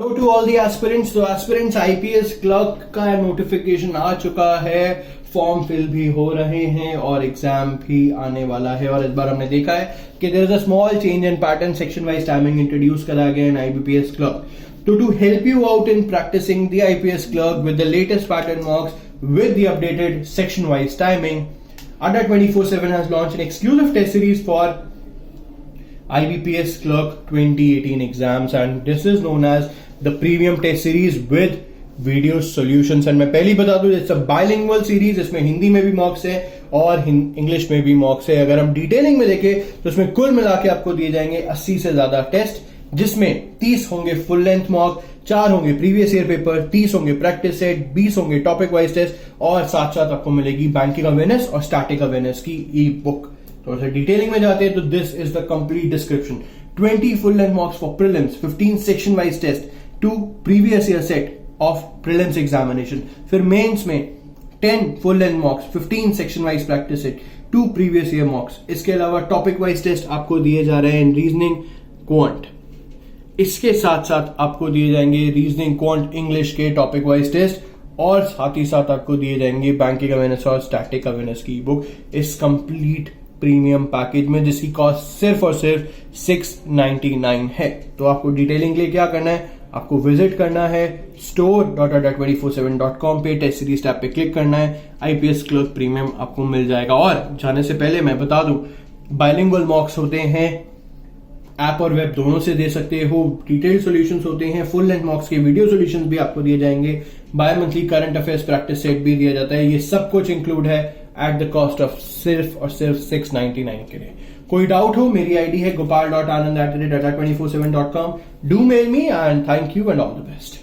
Hello to all the aspirants. तो aspirants IPS clerk का notification आ चुका है, फॉर्म फिल भी हो रहे हैं और एग्जाम भी आने वाला है। और इस बार हमने देखा है कि there is a small change in pattern, section wise timing introduce करा गया इन आईबीपीएस क्लर्क। तो to help you out in practicing the IPS clerk with the latest pattern marks with the updated section wise timing, Adda247 has launched an exclusive test series for IBPS Clerk 2018 exams, and this is known as the premium test series with video solutions. And मैं पहले बता दूं, it's a bilingual series, इसमें हिंदी में भी मॉक्स है और English में भी मॉक्स है। अगर हम डिटेलिंग में देखें तो इसमें कुल मिला के आपको दिए जाएंगे 80 से ज्यादा टेस्ट, जिसमें 30 होंगे फुल लेंथ मॉक, 4 होंगे प्रीवियस ईयर पेपर, 30 होंगे प्रैक्टिस सेट, 20 होंगे टॉपिक वाइज टेस्ट और साथ साथ आपको मिलेगी बैंकिंग अवेयरनेस और स्टैटिक अवेयरनेस की ई बुक। थोड़ा सा डिटेलिंग में जाते हैं तो this is the complete description. 20 full length marks for prelims, 15 section wise test, 2 previous year set of prelims examination, फिर मेंस में 10 full length marks, 15 section wise practice set, 2 previous year marks। इसके अलावा topic wise test आपको दिए जा रहे हैं इन reasoning quant. इसके साथ साथ आपको दिए जाएंगे रीजनिंग क्वांट इंग्लिश के टॉपिक वाइज टेस्ट और साथ ही साथ आपको दिए जाएंगे बैंकिंग अवेयरनेस और स्टैटिक अवेयरनेस की बुक इस कंप्लीट प्रीमियम पैकेज में, जिसकी कॉस्ट सिर्फ और सिर्फ 699 है। तो आपको डिटेलिंग के लिए क्या करना है, आपको विजिट करना है store.adda247.com पे, टेस्ट सीरीज टैब पे क्लिक करना है, आईपीएस क्लर्क प्रीमियम आपको मिल जाएगा। और जाने से पहले मैं बता दूं, बाइलिंगुअल मॉक्स होते हैं, ऐप और वेब दोनों से दे सकते हो, डिटेल्ड सॉल्यूशंस होते हैं, फुल लेंथ मॉक्स के वीडियो सॉल्यूशंस भी आपको दिए जाएंगे, bimonthly current affairs practice set भी दिया जाता है। ये सब कुछ इंक्लूड है एट द कॉस्ट ऑफ सिर्फ और सिर्फ 699 के लिए। कोई डाउट हो, मेरी आईडी है gopal.anand@adda247.com। Do mail me and thank you and all the best.